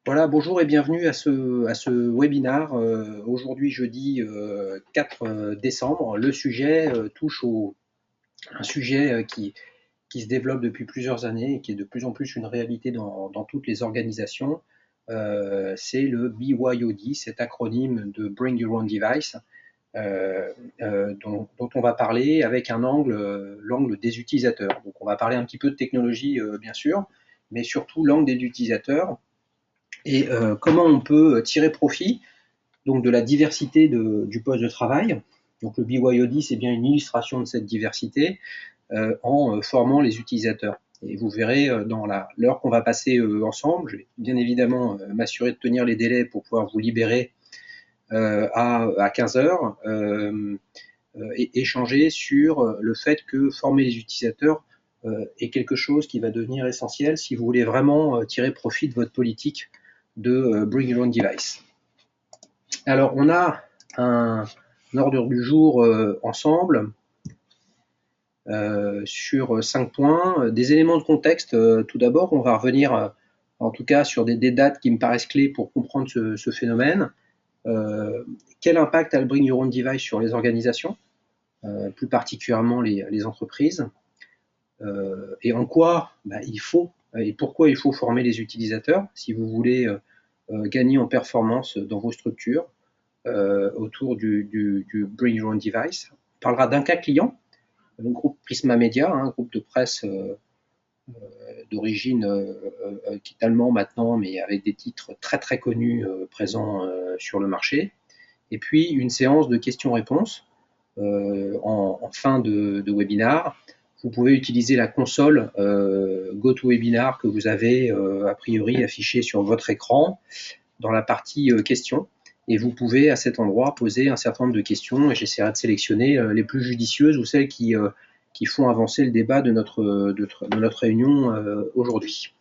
Voilà, bonjour et bienvenue à ce webinaire. Aujourd'hui, jeudi 4 décembre, le sujet touche un sujet qui se développe depuis plusieurs années et qui est de plus en plus une réalité dans toutes les organisations. C'est le BYOD, cet acronyme de Bring Your Own Device, dont on va parler avec l'angle des utilisateurs. Donc on va parler un petit peu de technologie, bien sûr, mais surtout l'angle des utilisateurs et comment on peut tirer profit donc de la diversité du poste de travail. Donc le BYOD, c'est bien une illustration de cette diversité en formant les utilisateurs. Et vous verrez dans l'heure qu'on va passer ensemble, je vais bien évidemment m'assurer de tenir les délais pour pouvoir vous libérer à 15 heures et échanger sur le fait que former les utilisateurs est quelque chose qui va devenir essentiel si vous voulez vraiment tirer profit de votre politique de Bring Your Own Device. Alors, on a un ordre du jour ensemble sur 5 points. Des éléments de contexte, tout d'abord, on va revenir en tout cas sur des dates qui me paraissent clés pour comprendre ce phénomène. Quel impact a le Bring Your Own Device sur les organisations, plus particulièrement les entreprises, et en quoi il faut et pourquoi il faut former les utilisateurs si vous voulez gagner en performance dans vos structures autour du Bring Your Own Device. On parlera d'un cas client, le groupe Prisma Media, un groupe de presse d'origine qui est allemand maintenant, mais avec des titres très très connus présents sur le marché. Et puis une séance de questions-réponses en fin de webinaire. Vous pouvez utiliser la console GoToWebinar que vous avez a priori affichée sur votre écran dans la partie questions. Et vous pouvez à cet endroit poser un certain nombre de questions et j'essaierai de sélectionner les plus judicieuses ou celles qui font avancer le débat de notre réunion aujourd'hui.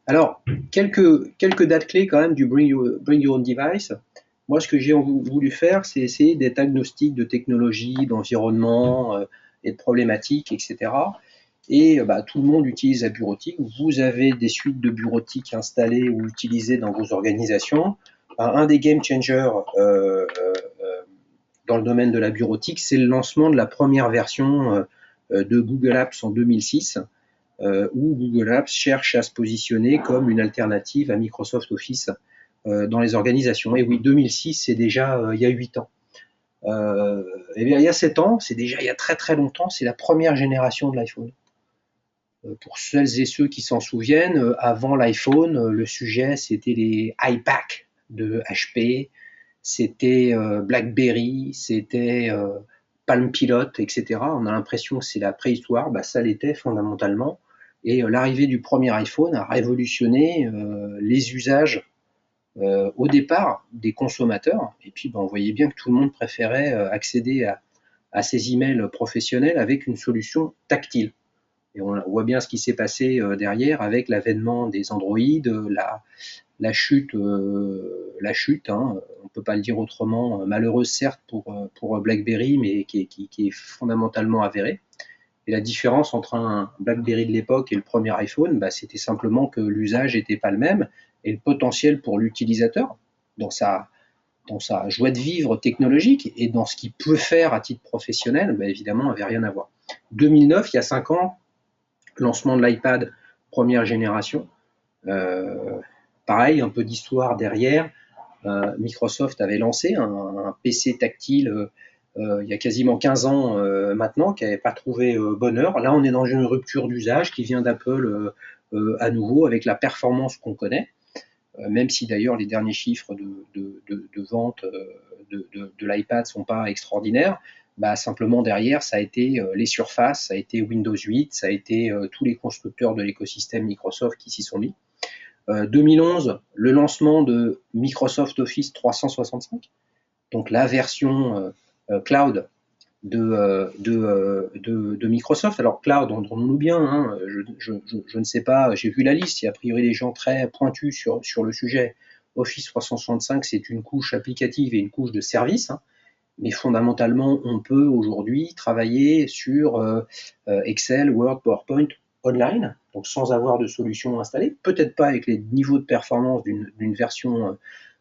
Alors, quelques dates clés quand même du Bring Your Own Device. Moi, ce que j'ai voulu faire, c'est essayer d'être agnostique de technologie, d'environnement et de problématiques, etc. Et tout le monde utilise la bureautique. Vous avez des suites de bureautique installées ou utilisées dans vos organisations. Un des game changers dans le domaine de la bureautique, c'est le lancement de la première version de Google Apps en 2006, où Google Apps cherche à se positionner comme une alternative à Microsoft Office dans les organisations. Et oui, 2006, c'est déjà il y a 8 ans. Eh bien, il y a 7 ans, c'est déjà il y a très très longtemps, c'est la première génération de l'iPhone. Pour celles et ceux qui s'en souviennent, avant l'iPhone, le sujet c'était les iPac de HP, c'était BlackBerry, c'était Palm Pilot, etc. On a l'impression que c'est la préhistoire, ça l'était fondamentalement. Et l'arrivée du premier iPhone a révolutionné les usages au départ des consommateurs. Et puis on voyait bien que tout le monde préférait accéder à ses emails professionnels avec une solution tactile. Et on voit bien ce qui s'est passé derrière avec l'avènement des Android, la chute, on ne peut pas le dire autrement, malheureuse certes pour BlackBerry, mais qui est fondamentalement avérée. Et la différence entre un BlackBerry de l'époque et le premier iPhone, c'était simplement que l'usage n'était pas le même et le potentiel pour l'utilisateur dans sa joie de vivre technologique et dans ce qu'il peut faire à titre professionnel, évidemment, n'avait rien à voir. 2009, il y a 5 ans, lancement de l'iPad première génération. Pareil, un peu d'histoire derrière. Microsoft avait lancé un PC tactile il y a quasiment 15 ans maintenant, qui n'avait pas trouvé bonheur. Là, on est dans une rupture d'usage qui vient d'Apple à nouveau avec la performance qu'on connaît, même si d'ailleurs les derniers chiffres de vente de l'iPad ne sont pas extraordinaires. Simplement derrière, ça a été les surfaces, ça a été Windows 8, ça a été tous les constructeurs de l'écosystème Microsoft qui s'y sont mis. 2011, le lancement de Microsoft Office 365, donc la version cloud de Microsoft. Alors cloud, entendons-nous bien, je ne sais pas, j'ai vu la liste, il y a a priori des gens très pointus sur le sujet. Office 365, c'est une couche applicative et une couche de service, mais fondamentalement, on peut aujourd'hui travailler sur Excel, Word, PowerPoint online, donc sans avoir de solution installée, peut-être pas avec les niveaux de performance d'une version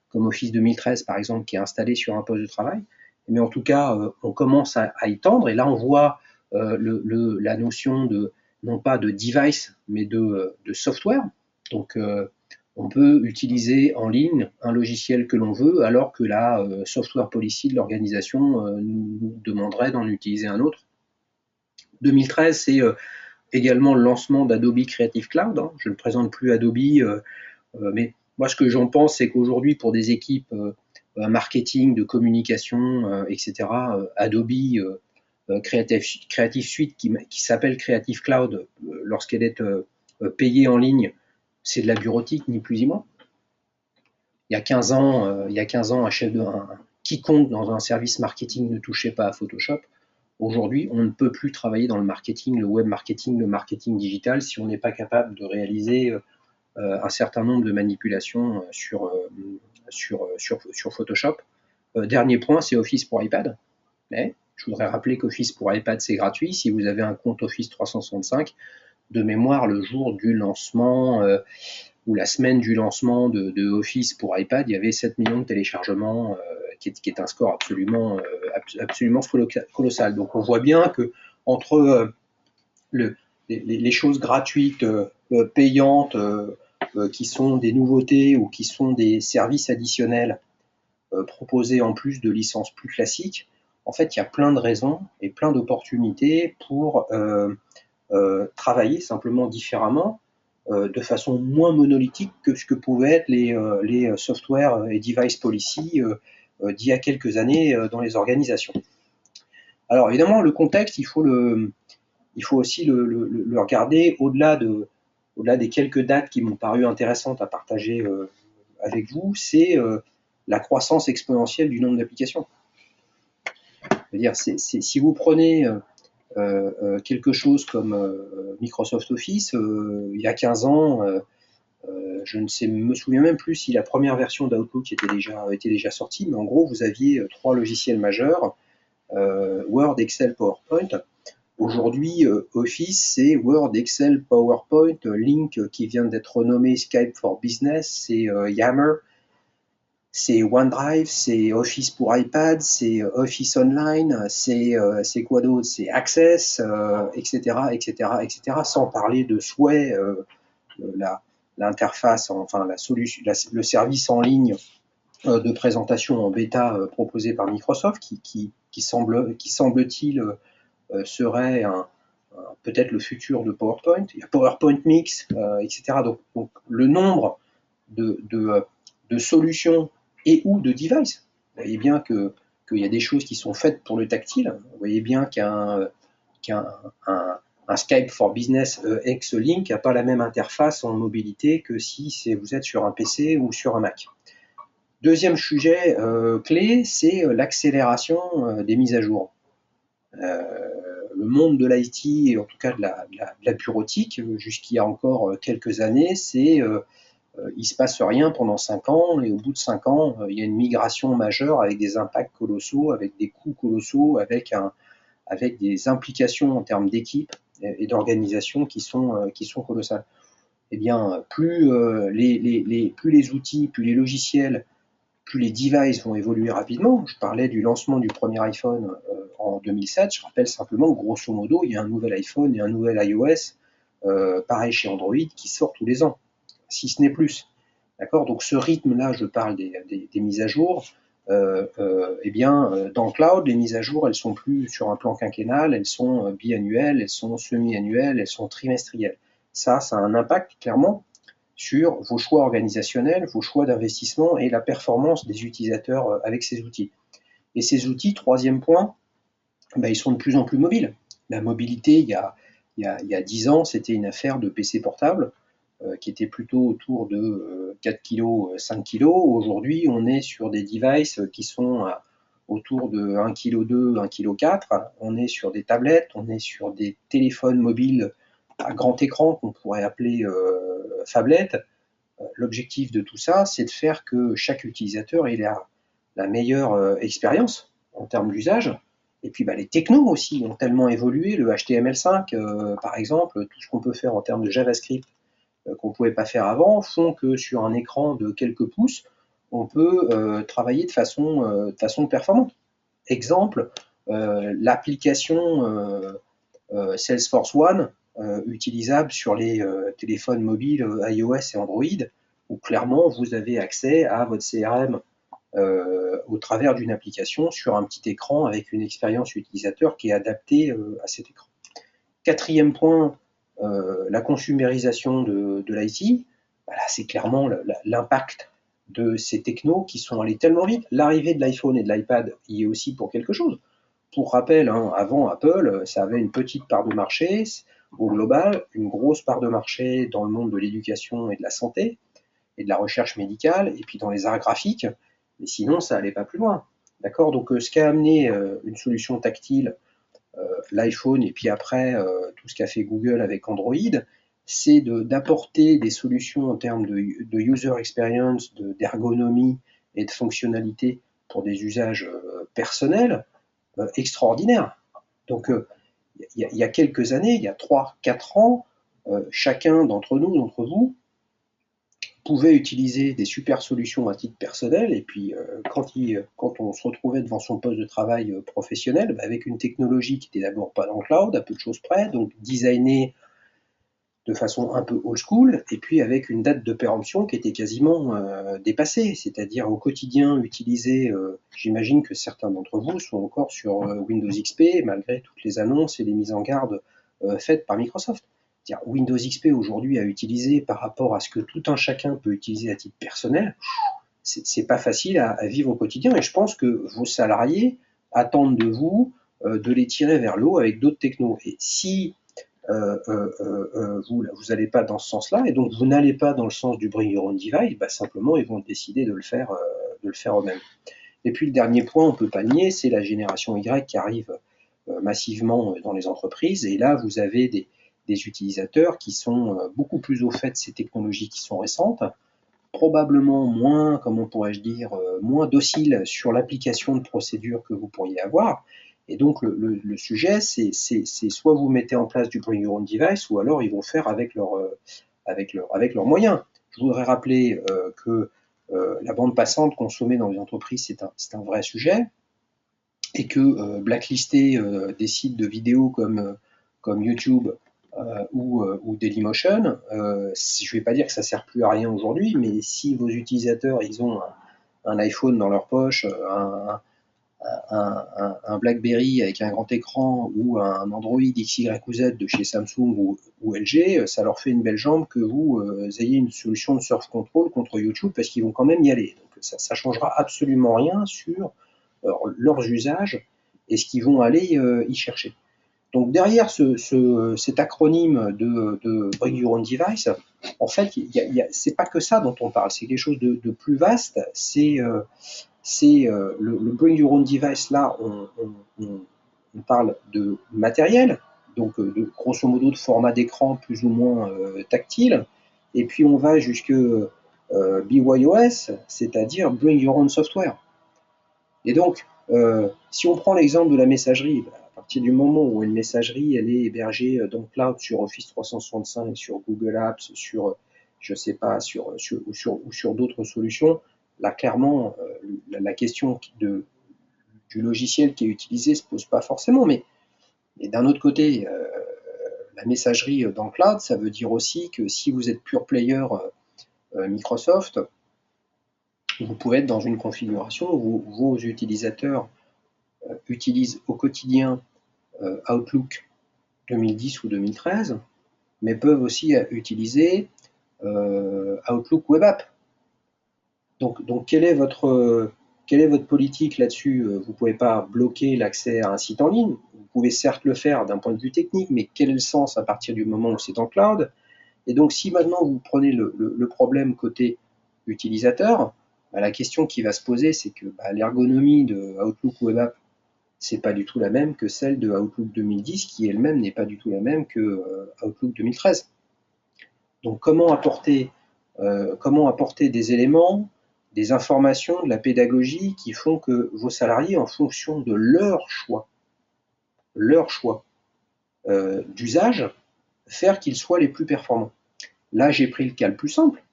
comme Office 2013 par exemple, qui est installée sur un poste de travail, mais en tout cas, on commence à y tendre, et là on voit la notion de, non pas de device, mais de software. Donc on peut utiliser en ligne un logiciel que l'on veut, alors que la software policy de l'organisation nous demanderait d'en utiliser un autre. 2013, c'est également le lancement d'Adobe Creative Cloud. Hein. Je ne présente plus Adobe, mais moi ce que j'en pense, c'est qu'aujourd'hui, pour des équipes marketing, de communication, etc., Adobe Creative Suite, qui s'appelle Creative Cloud, lorsqu'elle est payée en ligne, c'est de la bureautique, ni plus ni moins. Il y a 15 ans, quiconque dans un service marketing ne touchait pas à Photoshop. Aujourd'hui, on ne peut plus travailler dans le marketing, le web marketing, le marketing digital, si on n'est pas capable de réaliser un certain nombre de manipulations sur Photoshop. Dernier point, c'est Office pour iPad. Mais je voudrais rappeler qu'Office pour iPad, c'est gratuit. Si vous avez un compte Office 365, de mémoire, le jour du lancement ou la semaine du lancement de Office pour iPad, il y avait 7 millions de téléchargements, qui est un score absolument colossal. Donc on voit bien que entre les choses gratuites, payantes, qui sont des nouveautés ou qui sont des services additionnels proposés en plus de licences plus classiques, en fait, il y a plein de raisons et plein d'opportunités pour travailler simplement différemment, de façon moins monolithique que ce que pouvaient être les software et device policy d'il y a quelques années dans les organisations. Alors évidemment, le contexte, il faut aussi le regarder au-delà des quelques dates qui m'ont paru intéressantes à partager avec vous, c'est la croissance exponentielle du nombre d'applications. C'est-à-dire, si vous prenez quelque chose comme Microsoft Office, il y a 15 ans, je ne me souviens même plus si la première version d'Outlook était déjà sortie, mais en gros, vous aviez 3 logiciels majeurs, Word, Excel, PowerPoint. Aujourd'hui, Office, c'est Word, Excel, PowerPoint, Lync qui vient d'être renommé Skype for Business, c'est Yammer, c'est OneDrive, c'est Office pour iPad, c'est Office Online, c'est quoi d'autre? C'est Access, etc., etc., etc., sans parler de Sway, l'interface, enfin le service en ligne de présentation en bêta proposé par Microsoft, qui semble-t-il serait peut-être le futur de PowerPoint. Il y a PowerPoint Mix, etc. Donc le nombre de solutions et ou de devices. Vous voyez bien qu'il y a des choses qui sont faites pour le tactile. Vous voyez bien qu'un Skype for Business ex-Link n'a pas la même interface en mobilité que si vous êtes sur un PC ou sur un Mac. Deuxième sujet clé, c'est l'accélération des mises à jour. Le monde de l'IT, et en tout cas de la bureautique, jusqu'il y a encore quelques années, c'est il ne se passe rien pendant 5 ans, et au bout de 5 ans, il y a une migration majeure avec des impacts colossaux, avec des coûts colossaux, avec des implications en termes d'équipe et d'organisation qui sont colossales. Eh bien, plus les outils, plus les logiciels, plus les devices vont évoluer rapidement. Je parlais du lancement du premier iPhone en 2007. Je rappelle simplement que grosso modo, il y a un nouvel iPhone et un nouvel iOS, pareil chez Android, qui sort tous les ans, si ce n'est plus. D'accord ? Donc ce rythme-là, je parle des mises à jour. Eh bien, dans le cloud, les mises à jour, elles sont plus sur un plan quinquennal, elles sont biannuelles, elles sont semi-annuelles, elles sont trimestrielles. Ça a un impact clairement sur vos choix organisationnels, vos choix d'investissement et la performance des utilisateurs avec ces outils. Et ces outils, troisième point, ils sont de plus en plus mobiles. La mobilité, il y a 10 ans, c'était une affaire de PC portable qui était plutôt autour de 4 kg, 5 kg. Aujourd'hui, on est sur des devices qui sont autour de 1 kg 2, 1 kg 4. On est sur des tablettes, on est sur des téléphones mobiles à grand écran qu'on pourrait appeler phablettes. L'objectif de tout ça, c'est de faire que chaque utilisateur ait la meilleure expérience en termes d'usage, Et puis les technos aussi ont tellement évolué, le HTML5 par exemple, tout ce qu'on peut faire en termes de JavaScript qu'on ne pouvait pas faire avant, font que sur un écran de quelques pouces, on peut travailler de façon performante. Exemple, l'application Salesforce One, utilisable sur les téléphones mobiles iOS et Android, où clairement vous avez accès à votre CRM au travers d'une application sur un petit écran avec une expérience utilisateur qui est adaptée à cet écran. Quatrième point, la consumérisation de l'IT. Voilà, c'est clairement l'impact de ces technos qui sont allés tellement vite. L'arrivée de l'iPhone et de l'iPad y est aussi pour quelque chose. Pour rappel, avant Apple, ça avait une petite part de marché au global, une grosse part de marché dans le monde de l'éducation et de la santé et de la recherche médicale, et puis dans les arts graphiques, mais sinon ça allait pas plus loin. D'accord. Donc ce qui a amené une solution tactile, l'iPhone, et puis après tout ce qu'a fait Google avec Android, c'est d'apporter des solutions en termes de user experience, d'ergonomie et de fonctionnalité pour des usages personnels extraordinaires. Donc il y a quelques années, il y a 3-4 ans, chacun d'entre nous, d'entre vous, pouvait utiliser des super solutions à titre personnel, et puis quand on se retrouvait devant son poste de travail professionnel, avec une technologie qui n'était d'abord pas dans le cloud, à peu de choses près, donc designée de façon un peu old school, et puis avec une date de péremption qui était quasiment dépassée, c'est-à-dire au quotidien utilisé, j'imagine que certains d'entre vous sont encore sur Windows XP, malgré toutes les annonces et les mises en garde faites par Microsoft. Windows XP aujourd'hui à utiliser par rapport à ce que tout un chacun peut utiliser à titre personnel, c'est pas facile à vivre au quotidien, et je pense que vos salariés attendent de vous de les tirer vers le haut avec d'autres technos. Et si vous n'allez pas dans ce sens-là, et donc vous n'allez pas dans le sens du bring your own device, simplement ils vont décider de le faire eux-mêmes. Et puis le dernier point, on peut pas nier, c'est la génération Y qui arrive massivement dans les entreprises, et là vous avez des utilisateurs qui sont beaucoup plus au fait de ces technologies qui sont récentes, probablement moins, comment pourrais-je dire, moins dociles sur l'application de procédures que vous pourriez avoir. Et donc le sujet, c'est soit vous mettez en place du bring your own device, ou alors ils vont faire avec leurs moyens. Je voudrais rappeler que la bande passante consommée dans les entreprises, c'est un vrai sujet, et que blacklister des sites de vidéos comme YouTube ou Dailymotion, je ne vais pas dire que ça ne sert plus à rien aujourd'hui, mais si vos utilisateurs ils ont un iPhone dans leur poche, un BlackBerry avec un grand écran, ou un Android X, Y ou Z de chez Samsung ou LG, ça leur fait une belle jambe que vous ayez une solution de surf control contre YouTube, parce qu'ils vont quand même y aller. Donc ça ne changera absolument rien sur leurs usages et ce qu'ils vont aller y chercher. Donc derrière cet acronyme de Bring Your Own Device, en fait, c'est pas que ça dont on parle, c'est quelque chose de plus vaste. C'est le Bring Your Own Device, là, on parle de matériel, donc grosso modo de format d'écran plus ou moins tactile, et puis on va jusque BYOS, c'est-à-dire Bring Your Own Software. Et donc, si on prend l'exemple de la messagerie, à partir du moment où une messagerie elle est hébergée dans le cloud sur Office 365, sur Google Apps, sur je sais pas, ou sur d'autres solutions, là clairement la question du logiciel qui est utilisé se pose pas forcément. Mais d'un autre côté, la messagerie dans le cloud, ça veut dire aussi que si vous êtes pure player Microsoft, vous pouvez être dans une configuration où vos utilisateurs utilisent au quotidien Outlook 2010 ou 2013, mais peuvent aussi utiliser Outlook Web App. Donc quelle est votre politique là-dessus? Vous ne pouvez pas bloquer l'accès à un site en ligne. Vous pouvez certes le faire d'un point de vue technique, mais quel est le sens à partir du moment où c'est en cloud? Et donc si maintenant vous prenez le problème côté utilisateur, la question qui va se poser, c'est que l'ergonomie de Outlook Web App, c'est pas du tout la même que celle de Outlook 2010, qui elle-même n'est pas du tout la même que Outlook 2013. Donc comment apporter des éléments, des informations, de la pédagogie qui font que vos salariés, en fonction de leur choix, leur choix d'usage, faire qu'ils soient les plus performants. Là, j'ai pris le cas le plus simple.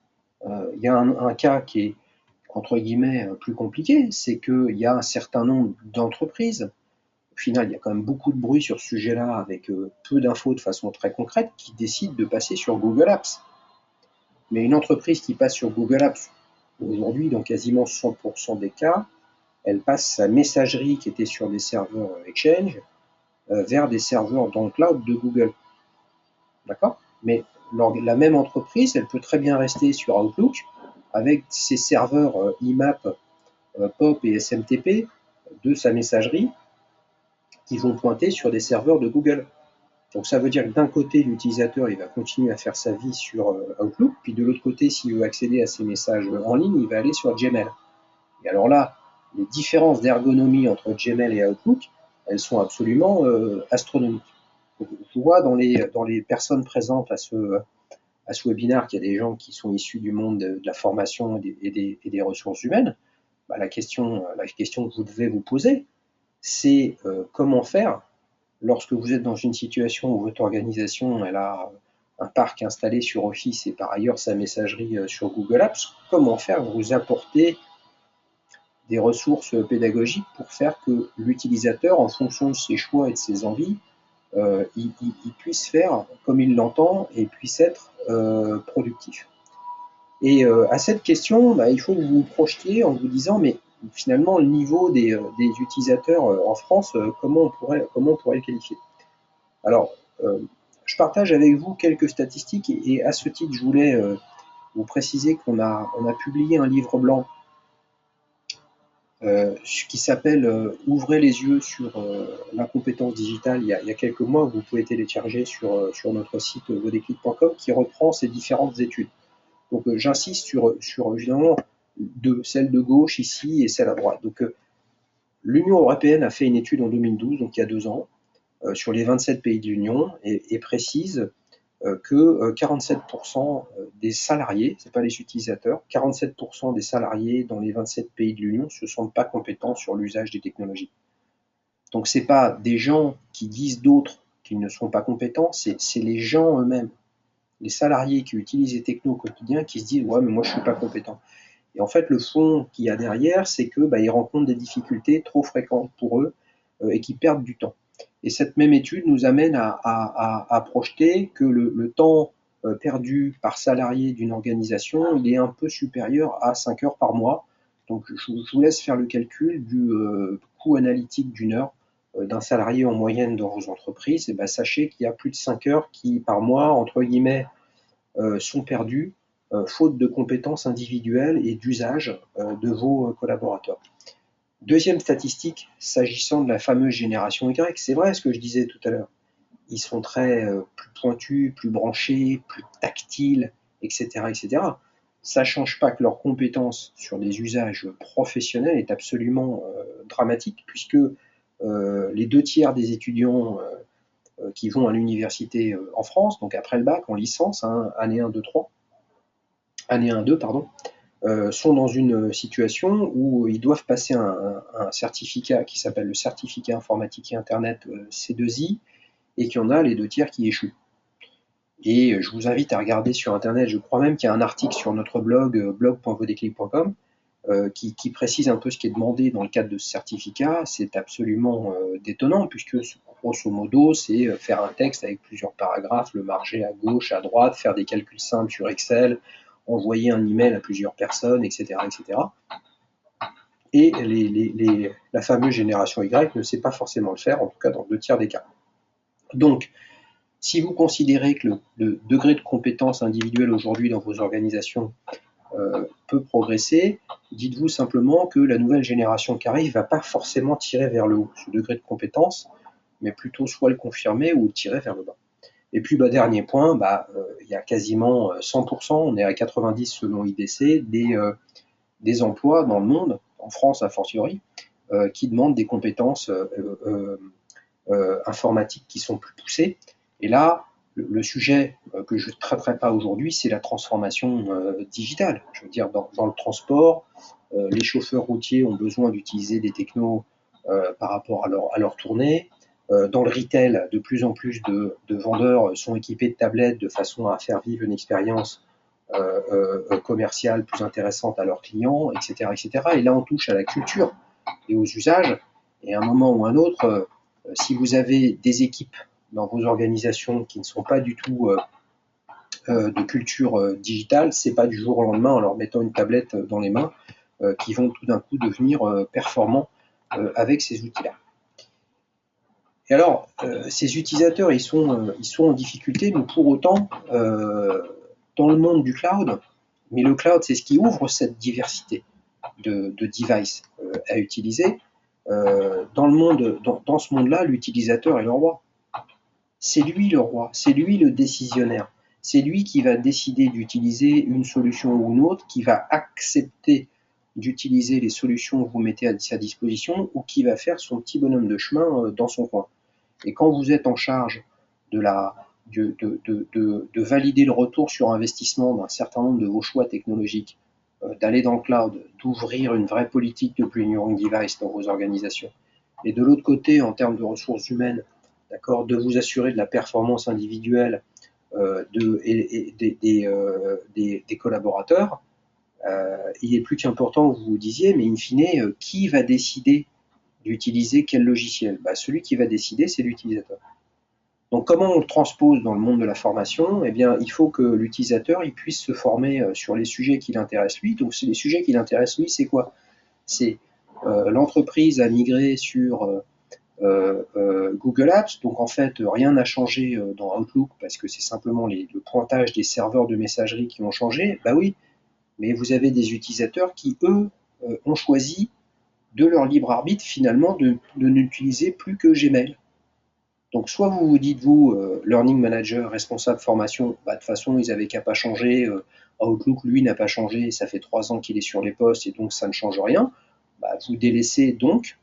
Il y a un cas qui est, entre guillemets, plus compliqué, c'est qu'il y a un certain nombre d'entreprises, au final, il y a quand même beaucoup de bruit sur ce sujet-là, avec peu d'infos de façon très concrète, qui décident de passer sur Google Apps. Mais une entreprise qui passe sur Google Apps, aujourd'hui, dans quasiment 100% des cas, elle passe sa messagerie qui était sur des serveurs Exchange vers des serveurs dans le cloud de Google. D'accord? Mais la même entreprise, elle peut très bien rester sur Outlook avec ses serveurs IMAP, POP et SMTP de sa messagerie qui vont pointer sur des serveurs de Google. Donc ça veut dire que d'un côté, l'utilisateur il va continuer à faire sa vie sur Outlook, puis de l'autre côté, s'il veut accéder à ses messages en ligne, il va aller sur Gmail. Et alors là, les différences d'ergonomie entre Gmail et Outlook, elles sont absolument astronomiques. Donc, je vois dans les personnes présentes à ce webinaire qu'il y a des gens qui sont issus du monde de la formation et des ressources humaines. Bah, la question que vous devez vous poser, c'est comment faire lorsque vous êtes dans une situation où votre organisation elle a un parc installé sur Office et par ailleurs sa messagerie sur Google Apps, comment faire vous apporter des ressources pédagogiques pour faire que l'utilisateur, en fonction de ses choix et de ses envies, il puisse faire comme il l'entend et puisse être productif. Et à cette question, bah, il faut que vous vous projetiez en vous disant, mais finalement, le niveau des utilisateurs en France, comment on pourrait le qualifier? Alors, je partage avec vous quelques statistiques et à ce titre, je voulais vous préciser qu'on a publié un livre blanc qui s'appelle Ouvrez les yeux sur l'incompétence digitale il y a quelques mois, vous pouvez télécharger sur notre site vodéclic.com qui reprend ces différentes études. Donc j'insiste sur évidemment celle de gauche ici et celle à droite. Donc l'Union européenne a fait une étude en 2012, donc il y a 2 ans, sur les 27 pays de l'Union et précise que 47% des salariés, ce n'est pas les utilisateurs, 47% des salariés dans les 27 pays de l'Union ne se sentent pas compétents sur l'usage des technologies. Donc ce n'est pas des gens qui disent d'autres qu'ils ne sont pas compétents, c'est les gens eux-mêmes, les salariés qui utilisent les technos au quotidien qui se disent « ouais mais moi je ne suis pas compétent ». Et en fait le fond qu'il y a derrière, c'est que ils rencontrent des difficultés trop fréquentes pour eux et qui perdent du temps. Et cette même étude nous amène à projeter que le temps perdu par salarié d'une organisation, il est un peu supérieur à 5 heures par mois. Donc je vous laisse faire le calcul du coût analytique d'une heure d'un salarié en moyenne dans vos entreprises. Et sachez qu'il y a plus de 5 heures qui par mois, entre guillemets, sont perdues faute de compétences individuelles et d'usage de vos collaborateurs. Deuxième statistique, s'agissant de la fameuse génération Y, c'est vrai ce que je disais tout à l'heure. Ils sont très plus pointus, plus branchés, plus tactiles, etc., etc. Ça ne change pas que leur compétence sur des usages professionnels est absolument dramatique, puisque les 2 tiers des étudiants qui vont à l'université en France, donc après le bac, en licence, année 1, 2, 3, année 1, 2, pardon, sont dans une situation où ils doivent passer un certificat qui s'appelle le certificat informatique et internet C2I et qu'il y en a les 2 tiers qui échouent. Et je vous invite à regarder sur internet, je crois même qu'il y a un article sur notre blog blog.vodéclic.com qui précise un peu ce qui est demandé dans le cadre de ce certificat. C'est absolument détonnant puisque grosso modo c'est faire un texte avec plusieurs paragraphes, le marger à gauche, à droite, faire des calculs simples sur Excel, envoyer un email à plusieurs personnes, etc. etc. Et la fameuse génération Y ne sait pas forcément le faire, en tout cas dans 2 tiers des cas. Donc, si vous considérez que le degré de compétence individuelle aujourd'hui dans vos organisations peut progresser, dites-vous simplement que la nouvelle génération qui arrive ne va pas forcément tirer vers le haut ce degré de compétence, mais plutôt soit le confirmer ou le tirer vers le bas. Et puis, dernier point, il y a quasiment 100%, on est à 90 selon IDC, des emplois dans le monde, en France a fortiori, qui demandent des compétences informatiques qui sont plus poussées. Et là, le sujet que je ne traiterai pas aujourd'hui, c'est la transformation digitale. Je veux dire, dans le transport, les chauffeurs routiers ont besoin d'utiliser des technos par rapport à leur tournée. Dans le retail, de plus en plus de vendeurs sont équipés de tablettes de façon à faire vivre une expérience commerciale plus intéressante à leurs clients, etc., etc. Et là, on touche à la culture et aux usages. Et à un moment ou un autre, si vous avez des équipes dans vos organisations qui ne sont pas du tout de culture digitale, c'est pas du jour au lendemain en leur mettant une tablette dans les mains qui vont tout d'un coup devenir performants avec ces outils-là. Et alors, ces utilisateurs, ils sont en difficulté, mais pour autant, dans le monde du cloud, mais le cloud, c'est ce qui ouvre cette diversité de devices à utiliser. Dans ce monde-là, l'utilisateur est le roi. C'est lui le roi, c'est lui le décisionnaire. C'est lui qui va décider d'utiliser une solution ou une autre, qui va accepter d'utiliser les solutions que vous mettez à sa disposition ou qui va faire son petit bonhomme de chemin dans son coin. Et quand vous êtes en charge de valider le retour sur investissement d'un certain nombre de vos choix technologiques, d'aller dans le cloud, d'ouvrir une vraie politique de Bring Device dans vos organisations, et de l'autre côté, en termes de ressources humaines, d'accord, de vous assurer de la performance individuelle des collaborateurs, il est plus qu'important que vous vous disiez, mais in fine, qui va décider d'utiliser quel logiciel? Celui qui va décider, c'est l'utilisateur. Donc comment on le transpose dans le monde de la formation? Eh bien, il faut que l'utilisateur il puisse se former sur les sujets qui l'intéressent lui. Donc les sujets qui l'intéressent lui, c'est quoi? C'est l'entreprise a migré sur Google Apps, donc en fait rien n'a changé dans Outlook parce que c'est simplement le pointage des serveurs de messagerie qui ont changé. Bah oui, mais vous avez des utilisateurs qui, eux, ont choisi de leur libre arbitre finalement de n'utiliser plus que Gmail. Donc soit vous vous dites, vous, Learning Manager, responsable formation, de toute façon ils n'avaient qu'à pas changer, Outlook lui n'a pas changé, ça fait 3 ans qu'il est sur les postes et donc ça ne change rien, vous délaissez donc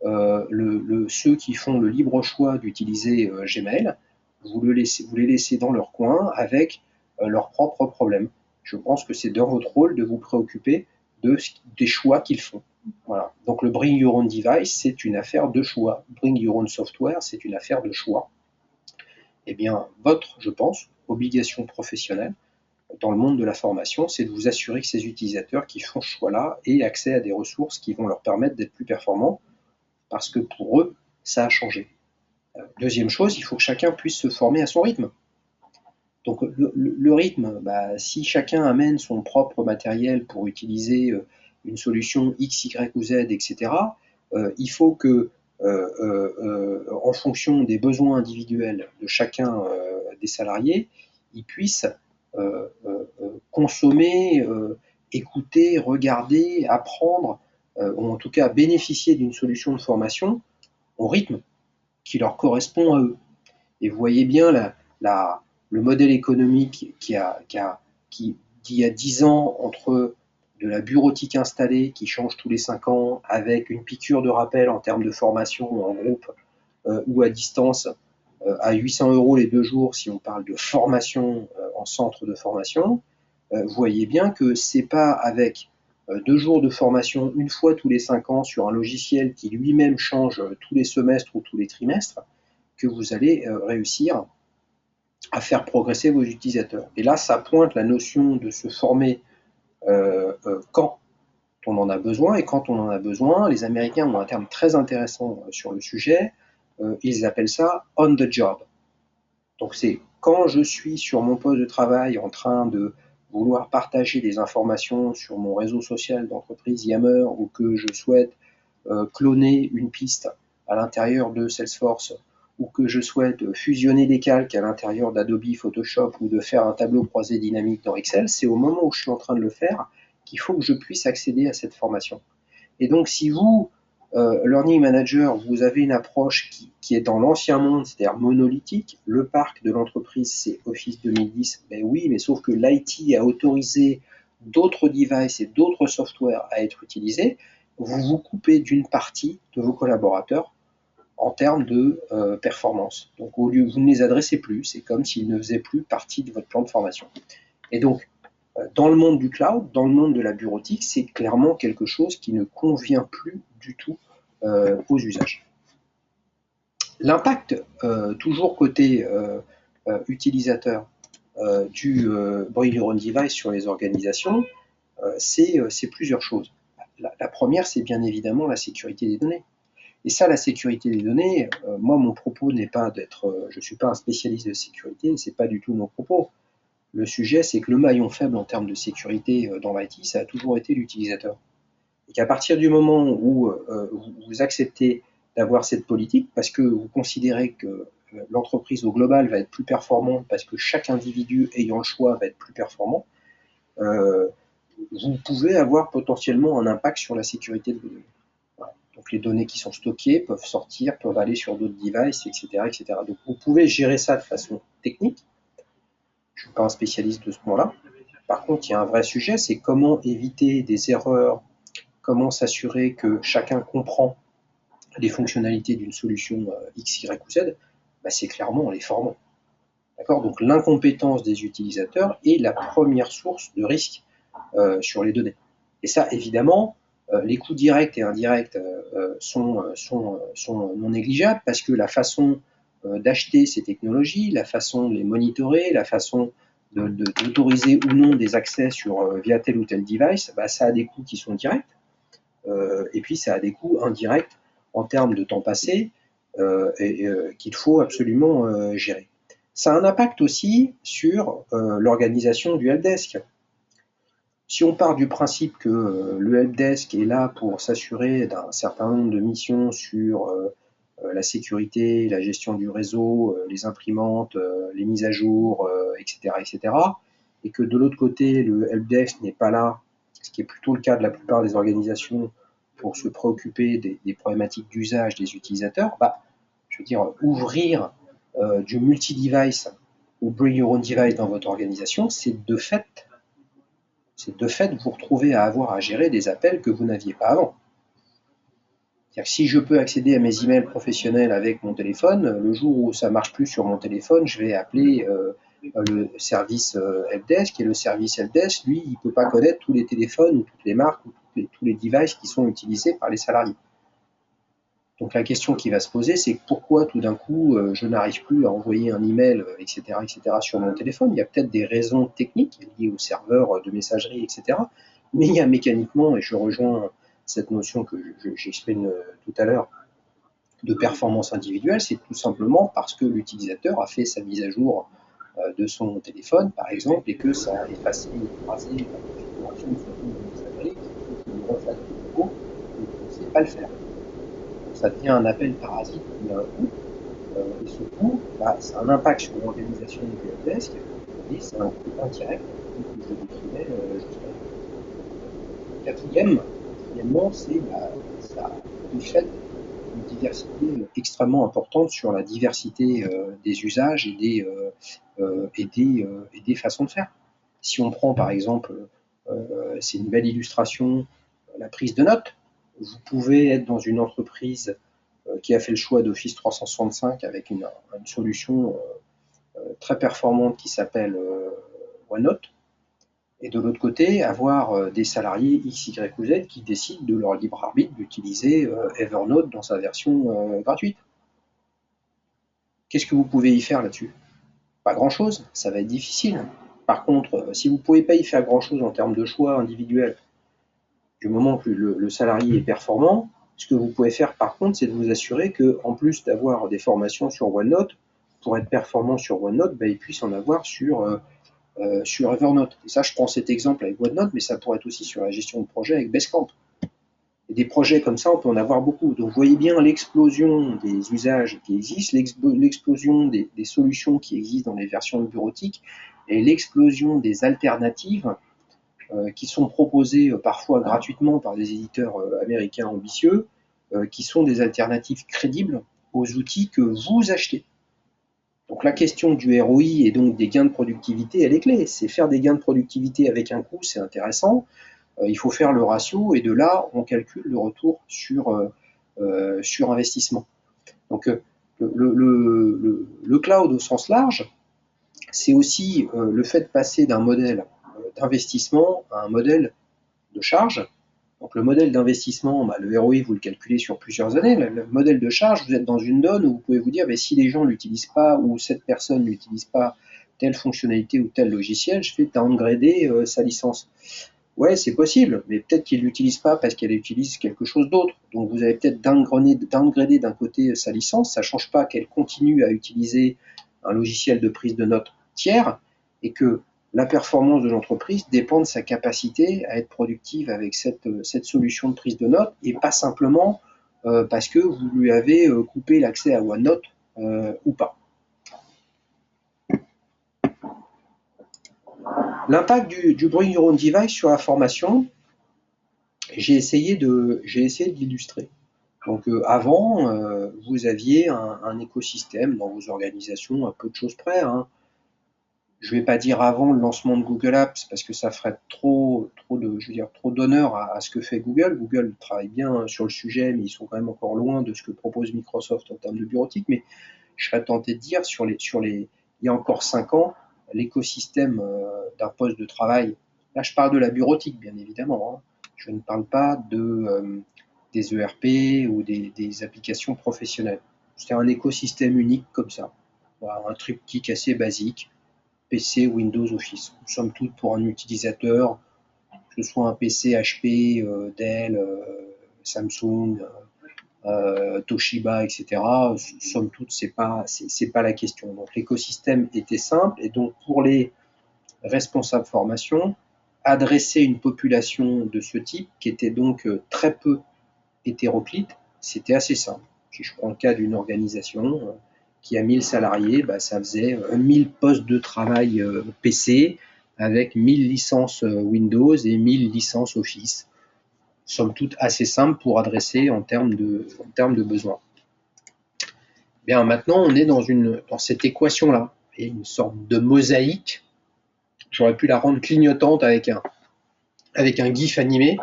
ceux qui font le libre choix d'utiliser Gmail, vous les laissez dans leur coin avec leurs propres problèmes. Je pense que c'est dans votre rôle de vous préoccuper des choix qu'ils font. Voilà. Donc le Bring Your Own Device, c'est une affaire de choix. Bring Your Own Software, c'est une affaire de choix. Eh bien, votre, je pense, obligation professionnelle dans le monde de la formation, c'est de vous assurer que ces utilisateurs qui font ce choix-là aient accès à des ressources qui vont leur permettre d'être plus performants, parce que pour eux, ça a changé. Deuxième chose, il faut que chacun puisse se former à son rythme. Donc le rythme, si chacun amène son propre matériel pour utiliser une solution X, Y ou Z, etc., il faut que, en fonction des besoins individuels de chacun des salariés, ils puissent consommer, écouter, regarder, apprendre, ou en tout cas bénéficier d'une solution de formation au rythme qui leur correspond à eux. Et vous voyez bien le modèle économique qui y a 10 ans entre de la bureautique installée qui change tous les 5 ans avec une piqûre de rappel en termes de formation en groupe ou à distance à 800 € les 2 jours si on parle de formation en centre de formation, vous voyez bien que c'est pas avec 2 jours de formation une fois tous les 5 ans sur un logiciel qui lui-même change tous les semestres ou tous les trimestres que vous allez réussir à faire progresser vos utilisateurs. Et là, ça pointe la notion de se former quand on en a besoin. Et quand on en a besoin, les Américains ont un terme très intéressant sur le sujet. Ils appellent ça « on the job ». Donc c'est quand je suis sur mon poste de travail en train de vouloir partager des informations sur mon réseau social d'entreprise Yammer ou que je souhaite cloner une piste à l'intérieur de Salesforce ou que je souhaite fusionner des calques à l'intérieur d'Adobe Photoshop ou de faire un tableau croisé dynamique dans Excel, c'est au moment où je suis en train de le faire qu'il faut que je puisse accéder à cette formation. Et donc si vous, Learning Manager, vous avez une approche qui est dans l'ancien monde, c'est-à-dire monolithique, le parc de l'entreprise c'est Office 2010, ben oui, mais sauf que l'IT a autorisé d'autres devices et d'autres softwares à être utilisés, vous vous coupez d'une partie de vos collaborateurs en termes de performance. Donc au lieu, vous ne les adressez plus, c'est comme s'ils ne faisaient plus partie de votre plan de formation. Et donc, dans le monde du cloud, dans le monde de la bureautique, c'est clairement quelque chose qui ne convient plus du tout aux usages. L'impact, toujours côté utilisateur, du Bring Your Own Device sur les organisations, c'est plusieurs choses. La première, c'est bien évidemment la sécurité des données. Et ça, la sécurité des données, moi, mon propos n'est pas d'être, je ne suis pas un spécialiste de sécurité, c'est pas du tout mon propos. Le sujet, c'est que le maillon faible en termes de sécurité dans l'IT, ça a toujours été l'utilisateur. Et qu'à partir du moment où vous acceptez d'avoir cette politique, parce que vous considérez que l'entreprise au global va être plus performante, parce que chaque individu ayant le choix va être plus performant, euh, vous pouvez avoir potentiellement un impact sur la sécurité de vos données. Voilà. Donc les données qui sont stockées peuvent sortir, peuvent aller sur d'autres devices, etc., etc. Donc vous pouvez gérer ça de façon technique. Je ne suis pas un spécialiste de ce point-là. Par contre, il y a un vrai sujet, c'est comment éviter des erreurs, comment s'assurer que chacun comprend les fonctionnalités d'une solution X, Y ou Z, bah, c'est clairement en les formant. D'accord. Donc l'incompétence des utilisateurs est la première source de risque sur les données. Et ça, évidemment, les coûts directs et indirects sont non négligeables parce que la façon d'acheter ces technologies, la façon de les monitorer, la façon d'autoriser ou non des accès via tel ou tel device, bah, ça a des coûts qui sont directs. Et puis ça a des coûts indirects en termes de temps passé qu'il faut absolument gérer. Ça a un impact aussi sur l'organisation du helpdesk. Si on part du principe que le helpdesk est là pour s'assurer d'un certain nombre de missions sur la sécurité, la gestion du réseau, les imprimantes, les mises à jour, etc., etc., et que de l'autre côté, le helpdesk n'est pas là, ce qui est plutôt le cas de la plupart des organisations, pour se préoccuper des problématiques d'usage des utilisateurs, bah, je veux dire, ouvrir du multi-device ou bring your own device dans votre organisation, c'est de fait vous retrouver à avoir à gérer des appels que vous n'aviez pas avant. C'est-à-dire que si je peux accéder à mes emails professionnels avec mon téléphone, le jour où ça ne marche plus sur mon téléphone, je vais appeler le service helpdesk, et le service helpdesk, lui, il ne peut pas connaître tous les téléphones ou toutes les marques ou tous les devices qui sont utilisés par les salariés. Donc la question qui va se poser, c'est pourquoi tout d'un coup je n'arrive plus à envoyer un email, etc., etc., sur mon téléphone. Il y a peut-être des raisons techniques liées au serveur de messagerie, etc. Mais il y a mécaniquement, et je rejoins cette notion que j'exprime tout à l'heure, de performance individuelle, c'est tout simplement parce que l'utilisateur a fait sa mise à jour de son téléphone, par exemple, et que ça a effacé ou écrasé la configuration de son compte de messagerie, qui faut qu'il refasse de nouveau, et il ne sait pas le faire. Ça devient un appel parasite qui a un coût, et ce coût, bah, c'est un impact sur l'organisation du helpdesk, et c'est un coût indirect que je décrivais juste avant. Quatrièmement, c'est ça reflète une diversité extrêmement importante sur la diversité des usages et des façons de faire. Si on prend par exemple, c'est une belle illustration, la prise de notes. Vous pouvez être dans une entreprise qui a fait le choix d'Office 365 avec une solution très performante qui s'appelle OneNote, et de l'autre côté, avoir des salariés X, Y ou Z qui décident de leur libre arbitre d'utiliser Evernote dans sa version gratuite. Qu'est-ce que vous pouvez y faire là-dessus? Pas grand-chose, ça va être difficile. Par contre, si vous ne pouvez pas y faire grand-chose en termes de choix individuels, du moment que le salarié est performant, ce que vous pouvez faire par contre, c'est de vous assurer qu'en plus d'avoir des formations sur OneNote, pour être performant sur OneNote, bah, il puisse en avoir sur Evernote. Et ça, je prends cet exemple avec OneNote, mais ça pourrait être aussi sur la gestion de projet avec Basecamp. Et des projets comme ça, on peut en avoir beaucoup. Donc vous voyez bien l'explosion des usages qui existent, l'explosion des solutions qui existent dans les versions bureautiques, et l'explosion des alternatives qui sont proposées parfois gratuitement par des éditeurs américains ambitieux, qui sont des alternatives crédibles aux outils que vous achetez. Donc la question du ROI et donc des gains de productivité, elle est clé. C'est faire des gains de productivité avec un coût, c'est intéressant. Il faut faire le ratio et de là, on calcule le retour sur investissement. Donc le cloud au sens large, c'est aussi le fait de passer d'un modèle d'investissement à un modèle de charge Donc le modèle d'investissement, le ROI, vous le calculez sur plusieurs années. Le modèle de charge, vous êtes dans une donne où vous pouvez vous dire, si les gens ne l'utilisent pas ou cette personne n'utilise pas telle fonctionnalité ou tel logiciel, je fais downgrader sa licence. Ouais, c'est possible, mais peut-être qu'il ne l'utilise pas parce qu'elle utilise quelque chose d'autre. Donc vous avez peut-être downgradé d'un côté sa licence, ça ne change pas qu'elle continue à utiliser un logiciel de prise de notes tiers et que la performance de l'entreprise dépend de sa capacité à être productive avec cette solution de prise de notes et pas simplement parce que vous lui avez coupé l'accès à OneNote ou pas. L'impact du Bring Your Own Device sur la formation, j'ai essayé de l'illustrer. Donc avant, vous aviez un écosystème dans vos organisations à peu de choses près. Je ne vais pas dire avant le lancement de Google Apps parce que ça ferait trop d'honneur à ce que fait Google. Google travaille bien sur le sujet, mais ils sont quand même encore loin de ce que propose Microsoft en termes de bureautique. Mais je serais tenté de dire il y a encore 5 ans, l'écosystème d'un poste de travail. Là, je parle de la bureautique, bien évidemment. Je ne parle pas des ERP ou des applications professionnelles. C'était un écosystème unique comme ça. Voilà, un triptyque assez basique. PC, Windows, Office. Somme toute, pour un utilisateur, que ce soit un PC HP, Dell, Samsung, Toshiba, etc., somme toute, c'est pas la question. Donc l'écosystème était simple et donc pour les responsables formation, adresser une population de ce type qui était donc très peu hétéroclite, c'était assez simple. Si je prends le cas d'une organisation qui a 1000 salariés, ça faisait 1000 postes de travail PC avec 1000 licences Windows et 1000 licences Office. Somme toute assez simple pour adresser en termes de besoins. Bien, maintenant, on est dans cette équation-là. Et une sorte de mosaïque. J'aurais pu la rendre clignotante avec un GIF animé.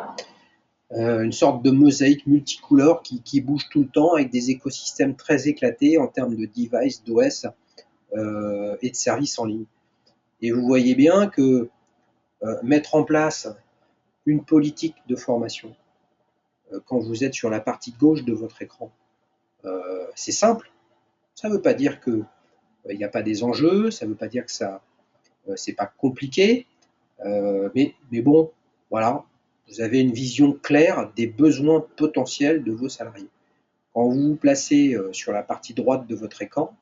Une sorte de mosaïque multicolore qui bouge tout le temps avec des écosystèmes très éclatés en termes de devices, d'OS et de services en ligne. Et vous voyez bien que mettre en place une politique de formation quand vous êtes sur la partie gauche de votre écran, c'est simple. Ça ne veut pas dire qu'il n'y a pas des enjeux, ça ne veut pas dire que c'est pas compliqué, mais bon, voilà, vous avez une vision claire des besoins potentiels de vos salariés. Quand vous vous placez sur la partie droite de votre écran,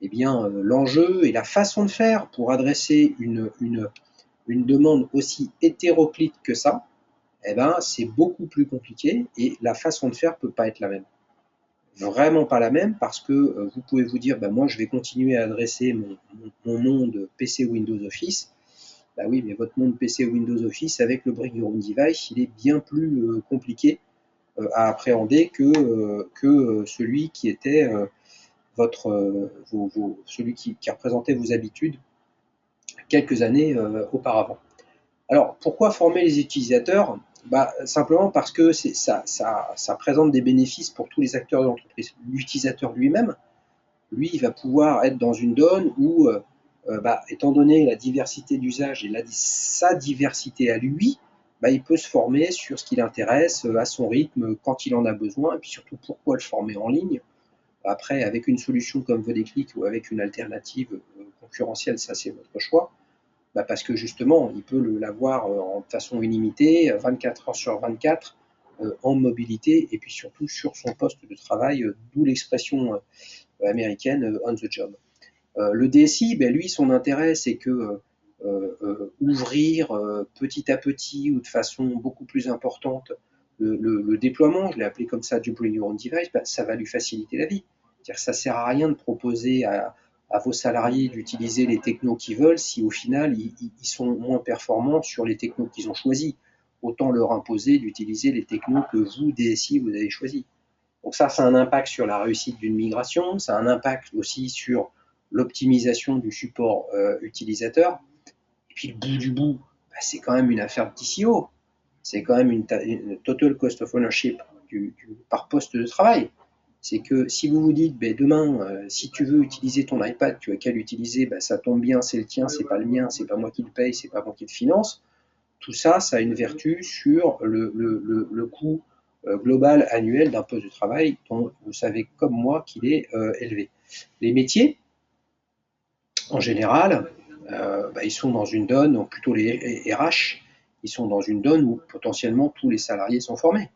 eh bien, l'enjeu et la façon de faire pour adresser une demande aussi hétéroclite que ça, eh ben, c'est beaucoup plus compliqué et la façon de faire ne peut pas être la même. Vraiment pas la même parce que vous pouvez vous dire, moi je vais continuer à adresser mon monde PC Windows Office. Oui, mais votre monde PC Windows Office avec le Bring Your Own Device, il est bien plus compliqué à appréhender que celui qui était celui qui représentait vos habitudes quelques années auparavant. Alors, pourquoi former les utilisateurs? Simplement parce que ça présente des bénéfices pour tous les acteurs de l'entreprise. L'utilisateur lui-même, lui, il va pouvoir être dans une donne où, étant donné la diversité d'usage et sa diversité à lui, il peut se former sur ce qui l'intéresse, à son rythme, quand il en a besoin, et puis surtout pourquoi le former en ligne. Après, avec une solution comme Vodéclic ou avec une alternative concurrentielle, ça c'est votre choix. Parce que justement, il peut l'avoir en façon illimitée, 24 heures sur 24, en mobilité, et puis surtout sur son poste de travail, d'où l'expression américaine on the job. Le DSI, lui, son intérêt, c'est que ouvrir petit à petit ou de façon beaucoup plus importante le déploiement, je l'ai appelé comme ça, du Bring Your Own Device, ça va lui faciliter la vie. C'est-à-dire que ça ne sert à rien de proposer à vos salariés d'utiliser les technos qu'ils veulent si au final ils sont moins performants sur les technos qu'ils ont choisis. Autant leur imposer d'utiliser les technos que vous, DSI, vous avez choisis. Donc ça a un impact sur la réussite d'une migration, ça a un impact aussi sur l'optimisation du support utilisateur. Et puis le bout du bout, c'est quand même une affaire de TCO. C'est quand même une total cost of ownership par poste de travail. C'est que si vous vous dites, demain, si tu veux utiliser ton iPad, tu as qu'à l'utiliser, ça tombe bien, c'est le tien, c'est pas le mien, c'est pas moi qui le paye, c'est pas moi qui le finance. Tout ça, ça a une vertu sur le coût global annuel d'un poste de travail dont vous savez comme moi qu'il est élevé. Les métiers, en général, ils sont dans une donne, ou plutôt les RH, ils sont dans une donne où potentiellement tous les salariés sont formés.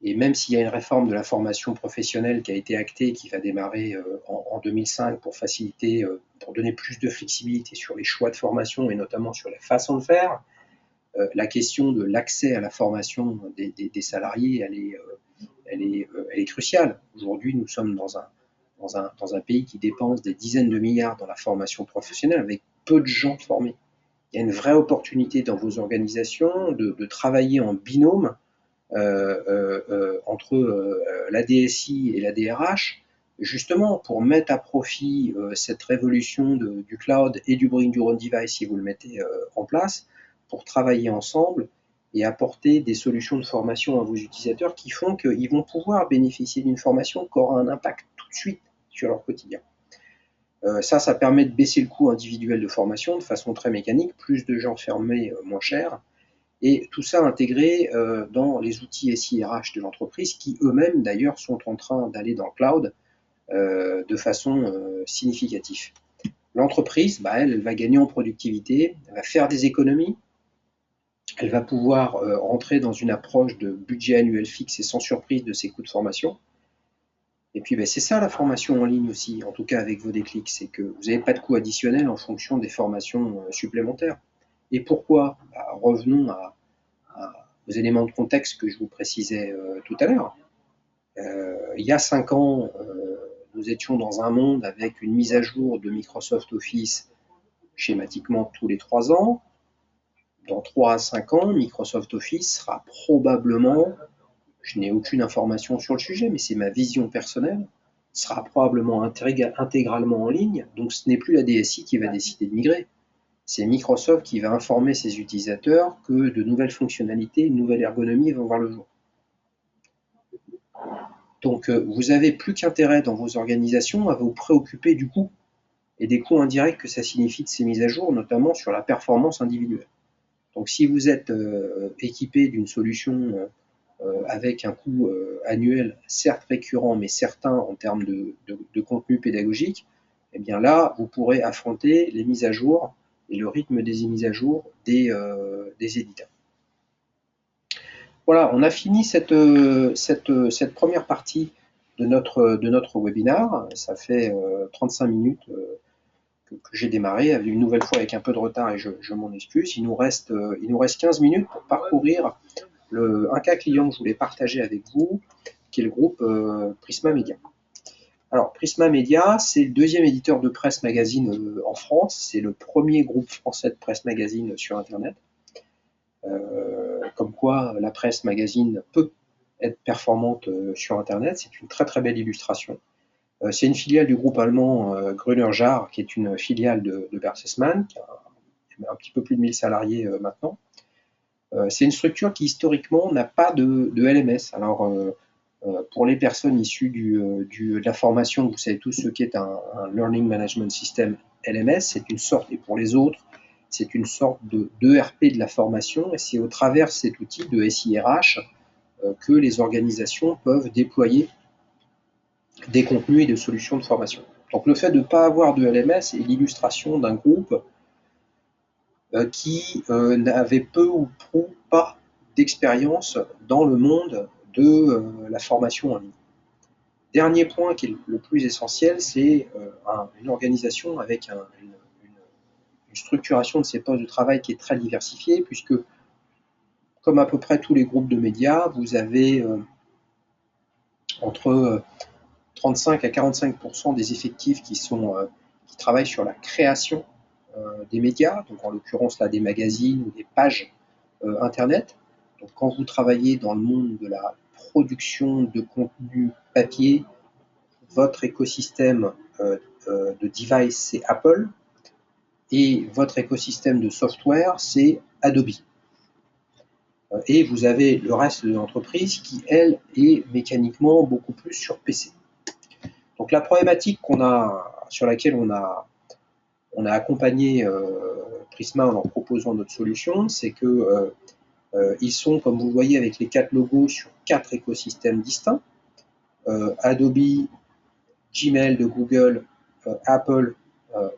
Et même s'il y a une réforme de la formation professionnelle qui a été actée, qui va démarrer en 2005 pour faciliter, pour donner plus de flexibilité sur les choix de formation et notamment sur la façon de faire, la question de l'accès à la formation des salariés, elle est cruciale. Aujourd'hui, nous sommes dans un pays qui dépense des dizaines de milliards dans la formation professionnelle avec peu de gens formés. Il y a une vraie opportunité dans vos organisations de travailler en binôme entre la DSI et la DRH, justement pour mettre à profit cette révolution du cloud et du bring your own device si vous le mettez en place, pour travailler ensemble et apporter des solutions de formation à vos utilisateurs qui font qu'ils vont pouvoir bénéficier d'une formation qui aura un impact tout de suite sur leur quotidien. Ça permet de baisser le coût individuel de formation de façon très mécanique, plus de gens formés, moins cher, et tout ça intégré dans les outils SIRH de l'entreprise qui eux-mêmes d'ailleurs sont en train d'aller dans le cloud de façon significative. L'entreprise, elle va gagner en productivité, elle va faire des économies, elle va pouvoir rentrer dans une approche de budget annuel fixe et sans surprise de ses coûts de formation. Et puis c'est ça la formation en ligne aussi, en tout cas avec vos déclics, c'est que vous n'avez pas de coût additionnel en fonction des formations supplémentaires. Et pourquoi? Revenons aux éléments de contexte que je vous précisais tout à l'heure. Il y a 5 ans, nous étions dans un monde avec une mise à jour de Microsoft Office schématiquement tous les 3 ans. Dans 3 à 5 ans, Microsoft Office sera probablement, je n'ai aucune information sur le sujet, mais c'est ma vision personnelle, sera probablement intégralement en ligne, donc ce n'est plus la DSI qui va décider de migrer. C'est Microsoft qui va informer ses utilisateurs que de nouvelles fonctionnalités, une nouvelle ergonomie vont voir le jour. Donc vous avez plus qu'intérêt dans vos organisations à vous préoccuper du coût et des coûts indirects que ça signifie de ces mises à jour, notamment sur la performance individuelle. Donc si vous êtes équipé d'une solution avec un coût annuel certes récurrent mais certain en termes de contenu pédagogique, eh bien là vous pourrez affronter les mises à jour et le rythme des mises à jour des éditeurs. Voilà, on a fini cette première partie de notre webinaire. Ça fait 35 minutes que j'ai démarré, une nouvelle fois avec un peu de retard et je m'en excuse. Il nous reste 15 minutes pour parcourir un cas client que je voulais partager avec vous, qui est le groupe Prisma Media. Alors, Prisma Media, c'est le deuxième éditeur de presse magazine en France. C'est le premier groupe français de presse magazine sur Internet. Comme quoi la presse magazine peut être performante sur Internet. C'est une très très belle illustration. C'est une filiale du groupe allemand Grüner Jahr, qui est une filiale de Bertelsmann, qui a un petit peu plus de 1000 salariés maintenant. C'est une structure qui historiquement n'a pas de LMS. Alors pour les personnes issues de la formation, vous savez tous ce qu'est un Learning Management System LMS, c'est une sorte, et pour les autres, c'est une sorte d'ERP de la formation, et c'est au travers de cet outil de SIRH que les organisations peuvent déployer des contenus et des solutions de formation. Donc le fait de ne pas avoir de LMS est l'illustration d'un groupe qui n'avait peu ou prou pas d'expérience dans le monde de la formation en ligne. Dernier point qui est le plus essentiel, c'est une organisation avec une structuration de ses postes de travail qui est très diversifiée, puisque comme à peu près tous les groupes de médias, vous avez entre 35 à 45% des effectifs qui travaillent sur la création des médias, donc en l'occurrence là des magazines ou des pages internet. Donc quand vous travaillez dans le monde de la production de contenu papier, votre écosystème de device c'est Apple et votre écosystème de software c'est Adobe. Et vous avez le reste de l'entreprise qui, elle, est mécaniquement beaucoup plus sur PC. Donc la problématique sur laquelle on a accompagné Prisma en leur proposant notre solution, c'est que ils sont, comme vous le voyez avec les 4 logos, sur 4 écosystèmes distincts. Adobe, Gmail de Google, Apple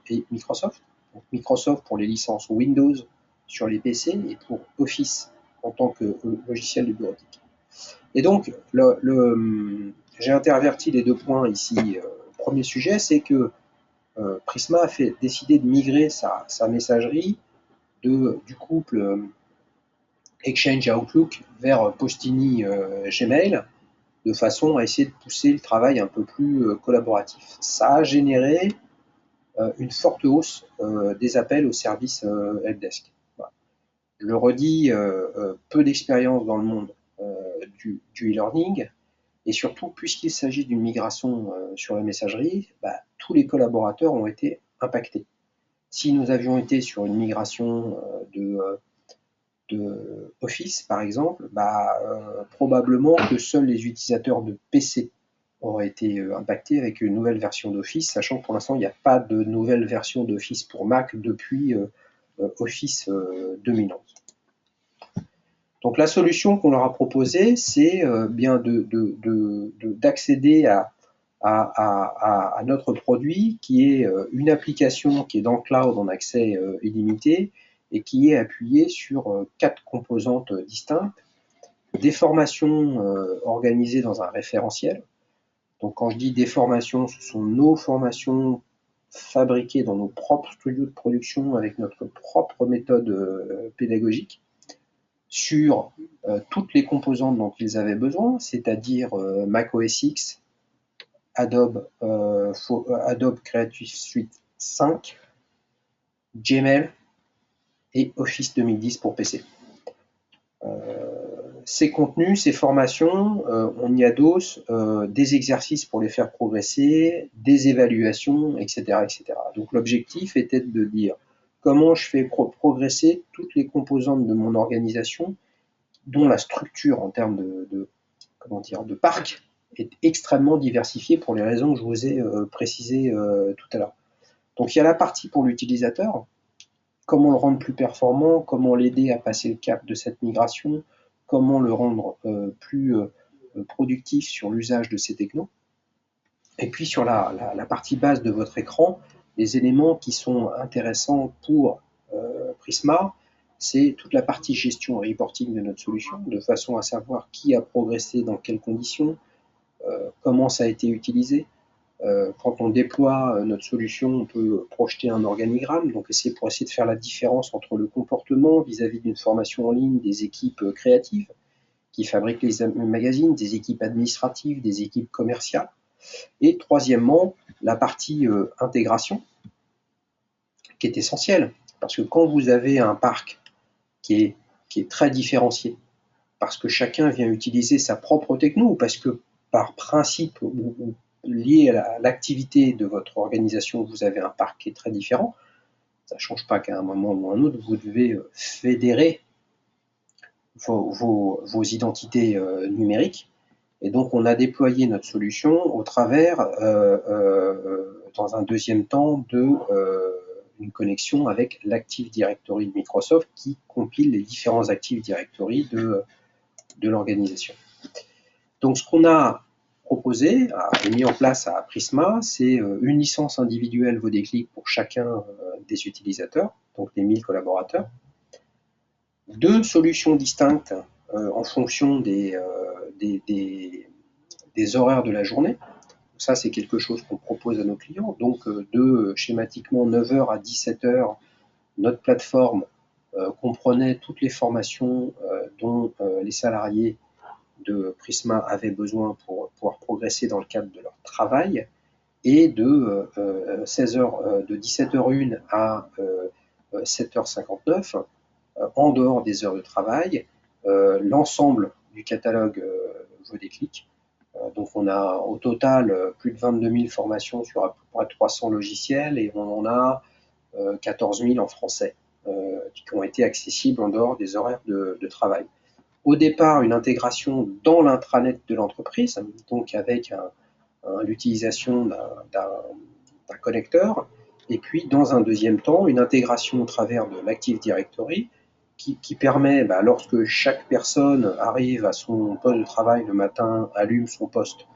et Microsoft. Donc, Microsoft pour les licences Windows sur les PC et pour Office en tant que logiciel de bureautique. Et donc, j'ai interverti les 2 points ici. Premier sujet, c'est que Prisma a décidé de migrer sa messagerie du couple Exchange Outlook vers Postini Gmail, de façon à essayer de pousser le travail un peu plus collaboratif. Ça a généré une forte hausse des appels au service helpdesk. Voilà. Je le redis, peu d'expérience dans le monde du e-learning, et surtout, puisqu'il s'agit d'une migration sur la messagerie, tous les collaborateurs ont été impactés. Si nous avions été sur une migration de Office, par exemple, probablement que seuls les utilisateurs de PC auraient été impactés avec une nouvelle version d'Office, sachant que pour l'instant, il n'y a pas de nouvelle version d'Office pour Mac depuis Office 2011. Donc la solution qu'on leur a proposée, c'est bien d'accéder à notre produit, qui est une application qui est dans le cloud en accès illimité et qui est appuyée sur 4 composantes distinctes. Des formations organisées dans un référentiel. Donc quand je dis des formations, ce sont nos formations fabriquées dans nos propres studios de production avec notre propre méthode pédagogique sur toutes les composantes dont ils avaient besoin, c'est-à-dire Mac OS X, Adobe Creative Suite 5, Gmail et Office 2010 pour PC. Ces contenus, ces formations, on y adosse des exercices pour les faire progresser, des évaluations, etc. etc. Donc l'objectif était de dire comment je fais progresser toutes les composantes de mon organisation, dont la structure en termes de parc est extrêmement diversifiée pour les raisons que je vous ai précisées tout à l'heure. Donc il y a la partie pour l'utilisateur, comment le rendre plus performant, comment l'aider à passer le cap de cette migration, comment le rendre plus productif sur l'usage de ces technos. Et puis sur la partie base de votre écran, les éléments qui sont intéressants pour Prisma, c'est toute la partie gestion et reporting de notre solution, de façon à savoir qui a progressé dans quelles conditions, comment ça a été utilisé. Quand on déploie notre solution, on peut projeter un organigramme, donc pour essayer de faire la différence entre le comportement vis-à-vis d'une formation en ligne des équipes créatives qui fabriquent les magazines, des équipes administratives, des équipes commerciales. Et troisièmement, la partie intégration, qui est essentielle, parce que quand vous avez un parc qui est très différencié, parce que chacun vient utiliser sa propre techno, ou parce que par principe ou lié à l'activité de votre organisation, vous avez un parc qui est très différent, ça ne change pas qu'à un moment ou un autre, vous devez fédérer vos identités numériques. Et donc, on a déployé notre solution au travers, dans un deuxième temps, une connexion avec l'Active Directory de Microsoft qui compile les différents Active Directory de l'organisation. Donc, ce qu'on a proposé et mis en place à Prisma, c'est une licence individuelle Vodéclic pour chacun des utilisateurs, donc les 1000 collaborateurs, 2 solutions distinctes en fonction des horaires de la journée. Ça, c'est quelque chose qu'on propose à nos clients. Donc, schématiquement 9h à 17h, notre plateforme comprenait toutes les formations dont les salariés de Prisma avaient besoin pour pouvoir progresser dans le cadre de leur travail, et de 17h01 à 7h59, en dehors des heures de travail, l'ensemble du catalogue Vodéclic. Donc on a au total plus de 22 000 formations sur à peu près 300 logiciels, et on en a 14 000 en français qui ont été accessibles en dehors des horaires de travail. Au départ, une intégration dans l'intranet de l'entreprise, donc avec l'utilisation d'un connecteur, Et puis, dans un deuxième temps, une intégration au travers de l'Active Directory qui permet, lorsque chaque personne arrive à son poste de travail le matin, allume son poste,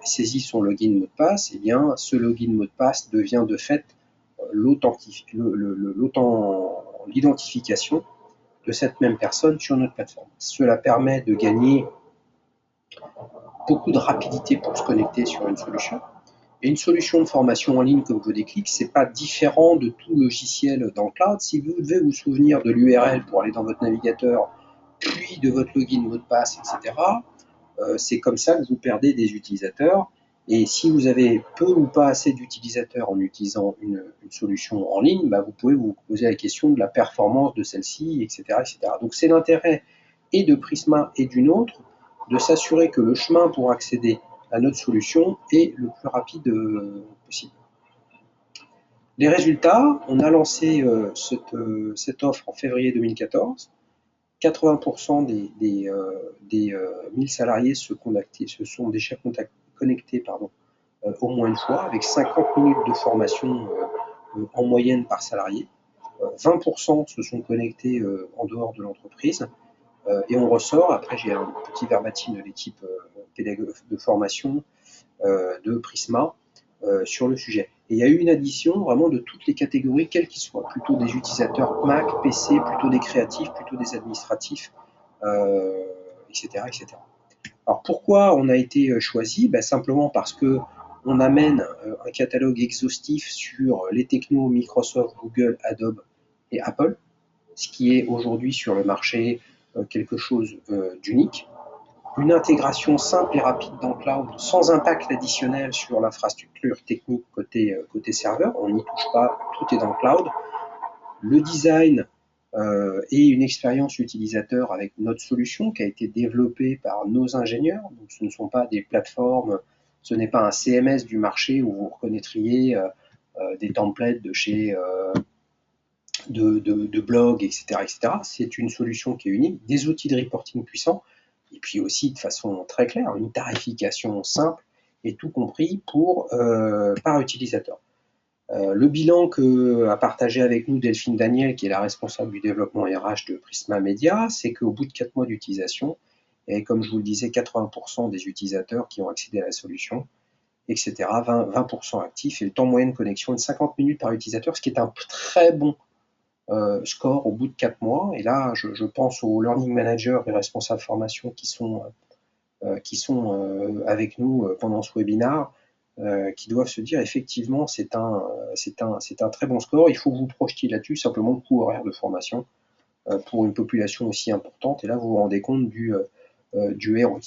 saisit son login mot de passe, et bien, ce login mot de passe devient de fait l'identification de cette même personne sur notre plateforme. Cela permet de gagner beaucoup de rapidité pour se connecter sur une solution. Et une solution de formation en ligne comme Codeclic, c'est pas différent de tout logiciel dans le cloud. Si vous devez vous souvenir de l'URL pour aller dans votre navigateur, puis de votre login, mot de passe, etc., c'est comme ça que vous perdez des utilisateurs. Et si vous avez peu ou pas assez d'utilisateurs en utilisant une solution en ligne, vous pouvez vous poser la question de la performance de celle-ci, etc., etc. Donc c'est l'intérêt et de Prisma et d'une autre de s'assurer que le chemin pour accéder à notre solution est le plus rapide possible. Les résultats, on a lancé cette offre en février 2014. 80% des 1000 salariés se sont déjà connectés au moins une fois, avec 50 minutes de formation en moyenne par salarié. 20% se sont connectés en dehors de l'entreprise. Et on ressort, après j'ai un petit verbatim de l'équipe de formation de Prisma sur le sujet. Et il y a eu une addition vraiment de toutes les catégories, quelles qu'ils soient, plutôt des utilisateurs Mac, PC, plutôt des créatifs, plutôt des administratifs, etc., etc. Alors pourquoi on a été choisi? Simplement parce que on amène un catalogue exhaustif sur les technos Microsoft, Google, Adobe et Apple, ce qui est aujourd'hui sur le marché quelque chose d'unique. Une intégration simple et rapide dans le cloud sans impact additionnel sur l'infrastructure technique côté serveur, on n'y touche pas, tout est dans le cloud. Le design et une expérience utilisateur avec notre solution qui a été développée par nos ingénieurs, donc ce ne sont pas des plateformes, ce n'est pas un CMS du marché où vous reconnaîtriez des templates de chez de blogs, etc., etc. C'est une solution qui est unique, des outils de reporting puissants, et puis aussi de façon très claire, une tarification simple et tout compris par utilisateur. Le bilan qu'a partagé avec nous Delphine Daniel, qui est la responsable du développement RH de Prisma Media, c'est qu'au bout de 4 mois d'utilisation, et comme je vous le disais, 80% des utilisateurs qui ont accédé à la solution, etc., 20% actifs, et le temps moyen de connexion est de 50 minutes par utilisateur, ce qui est un très bon score au bout de 4 mois. Et là, je pense aux learning managers et responsables formation qui sont avec nous pendant ce webinaire, qui doivent se dire effectivement c'est un très bon score. Il faut que vous projetiez là-dessus, simplement le coût horaire de formation pour une population aussi importante. Et là, vous vous rendez compte du ROI.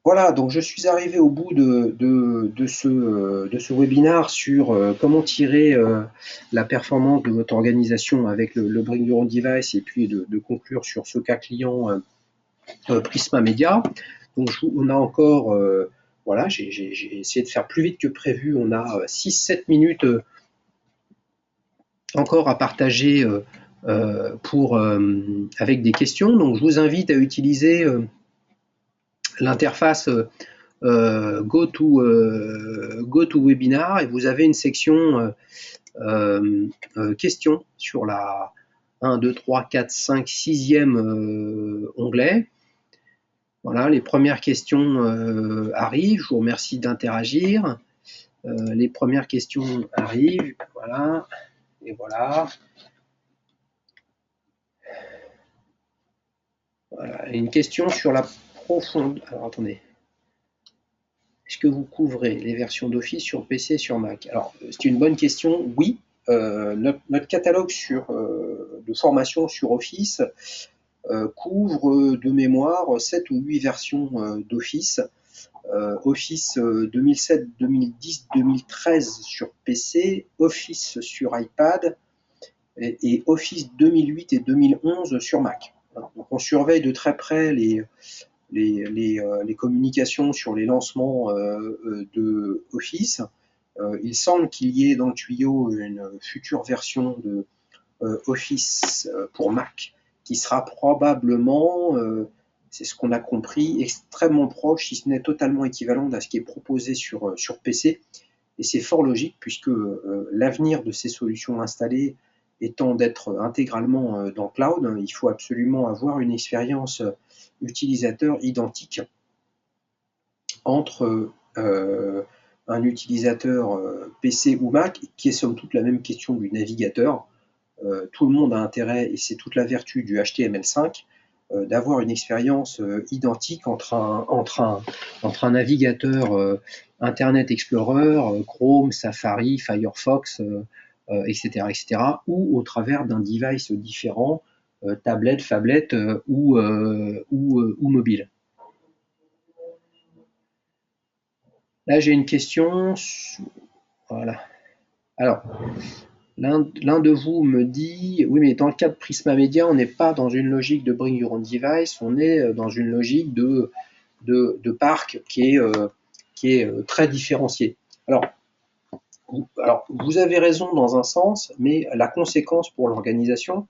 Voilà, donc je suis arrivé au bout de ce webinaire sur comment tirer la performance de votre organisation avec le Bring Your Own Device, et puis de conclure sur ce cas client Prisma Media. Donc on a encore, voilà, j'ai essayé de faire plus vite que prévu, on a 6-7 minutes encore à partager avec des questions. Donc je vous invite à utiliser l'interface GoToWebinar, et vous avez une section questions sur la 1, 2, 3, 4, 5, 6e onglet. Voilà, les premières questions arrivent. Je vous remercie d'interagir. Les premières questions arrivent. Voilà, et voilà. Voilà, une question sur la profondeur. Alors attendez. Est-ce que vous couvrez les versions d'Office sur PC et sur Mac? Alors, c'est une bonne question, oui. Notre catalogue de formation sur Office couvre de mémoire 7 ou 8 versions d'Office. Office 2007, 2010, 2013 sur PC, Office sur iPad et Office 2008 et 2011 sur Mac. Donc on surveille de très près les communications sur les lancements de Office. Il semble qu'il y ait dans le tuyau une future version de Office pour Mac qui sera probablement, c'est ce qu'on a compris, extrêmement proche, si ce n'est totalement équivalente à ce qui est proposé sur PC. Et c'est fort logique puisque l'avenir de ces solutions installées étant d'être intégralement dans le cloud, il faut absolument avoir une expérience utilisateur identique entre un utilisateur PC ou Mac, qui est somme toute la même question du navigateur. Tout le monde a intérêt, et c'est toute la vertu du HTML5, d'avoir une expérience identique entre un navigateur Internet Explorer, Chrome, Safari, Firefox, etc., etc., ou au travers d'un device différent, tablette, phablette ou mobile. Là, j'ai une question. Voilà. Alors, l'un de vous me dit, oui, mais dans le cas de Prisma Media, on n'est pas dans une logique de bring your own device, on est dans une logique de parc qui est très différenciée. Alors, vous avez raison dans un sens, mais la conséquence pour l'organisation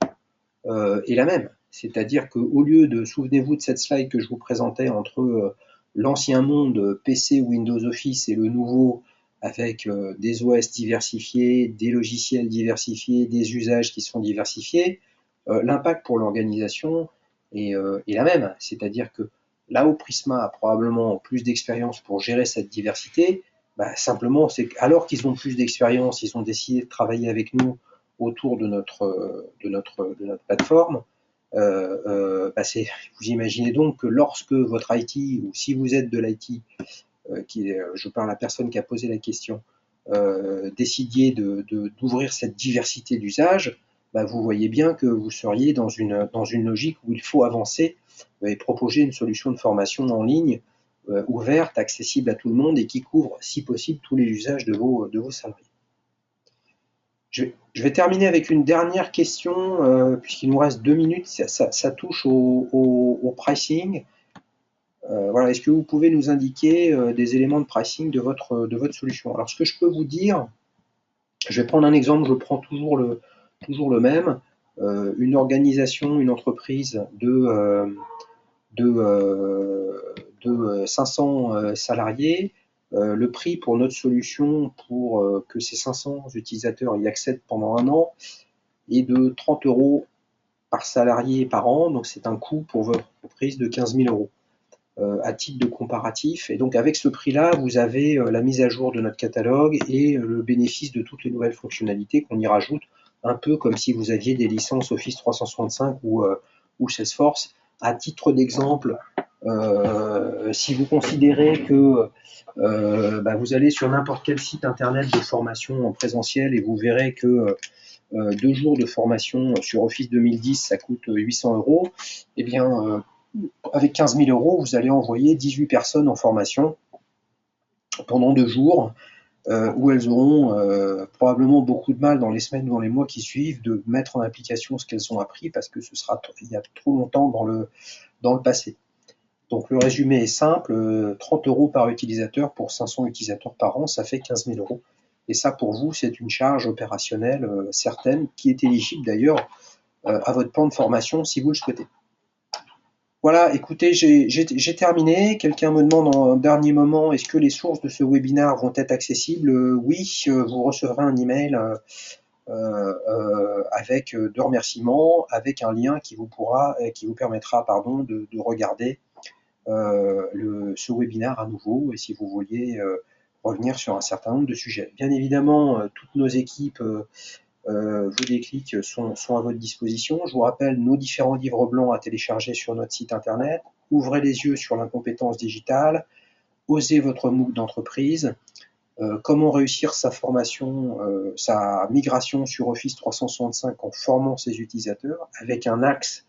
est la même. C'est-à-dire qu'au lieu de, souvenez-vous de cette slide que je vous présentais entre l'ancien monde PC Windows Office et le nouveau, avec des OS diversifiés, des logiciels diversifiés, des usages qui sont diversifiés, l'impact pour l'organisation est la même. C'est-à-dire que là où Prisma a probablement plus d'expérience pour gérer cette diversité, simplement, c'est alors qu'ils ont plus d'expérience, ils ont décidé de travailler avec nous autour de notre plateforme. Vous imaginez donc que lorsque votre IT, ou si vous êtes de l'IT, je parle à la personne qui a posé la question, décidiez d'ouvrir cette diversité d'usages, vous voyez bien que vous seriez dans une logique où il faut avancer et proposer une solution de formation en ligne ouverte, accessible à tout le monde et qui couvre, si possible, tous les usages de vos salariés. Je vais terminer avec une dernière question, puisqu'il nous reste 2 minutes, ça touche au pricing. Voilà, est-ce que vous pouvez nous indiquer des éléments de pricing de votre solution? Alors, ce que je peux vous dire, je vais prendre un exemple, je prends toujours le même. Une organisation, une entreprise de 500 salariés, le prix pour notre solution pour que ces 500 utilisateurs y accèdent pendant 1 an est de 30 € par salarié par an, donc c'est un coût pour votre entreprise de 15 000 € à titre de comparatif. Et donc avec ce prix-là, vous avez la mise à jour de notre catalogue et le bénéfice de toutes les nouvelles fonctionnalités qu'on y rajoute, un peu comme si vous aviez des licences Office 365 ou Salesforce. À titre d'exemple, si vous considérez que vous allez sur n'importe quel site internet de formation en présentiel et vous verrez que 2 jours de formation sur Office 2010, ça coûte 800 €, eh bien, avec 15 000 €, vous allez envoyer 18 personnes en formation pendant 2 jours, où elles auront probablement beaucoup de mal dans les semaines ou dans les mois qui suivent de mettre en application ce qu'elles ont appris parce que ce sera il y a trop longtemps dans le passé. Donc le résumé est simple, 30 € par utilisateur pour 500 utilisateurs par an, ça fait 15 000 €. Et ça, pour vous, c'est une charge opérationnelle certaine, qui est éligible d'ailleurs à votre plan de formation si vous le souhaitez. Voilà, écoutez, j'ai terminé. Quelqu'un me demande en dernier moment, est-ce que les sources de ce webinaire vont être accessibles? Oui, vous recevrez un email avec 2 remerciements, avec un lien qui vous permettra de regarder ce webinaire à nouveau, et si vous vouliez revenir sur un certain nombre de sujets. Bien évidemment, toutes nos équipes vos déclics sont à votre disposition. Je vous rappelle nos différents livres blancs à télécharger sur notre site internet. Ouvrez les yeux sur l'incompétence digitale, osez votre MOOC d'entreprise, comment réussir sa formation, sa migration sur Office 365 en formant ses utilisateurs, avec un axe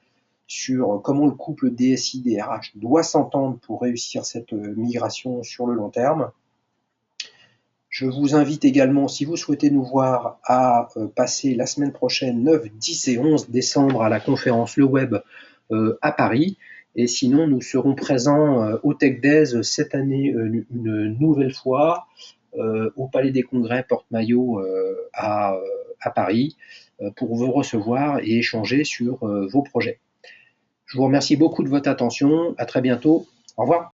sur comment le couple DSI-DRH doit s'entendre pour réussir cette migration sur le long terme. Je vous invite également, si vous souhaitez nous voir, à passer la semaine prochaine, 9, 10 et 11 décembre, à la conférence Le Web à Paris. Et sinon, nous serons présents au Tech Days cette année une nouvelle fois au Palais des Congrès Porte-Maillot à Paris pour vous recevoir et échanger sur vos projets. Je vous remercie beaucoup de votre attention. À très bientôt. Au revoir.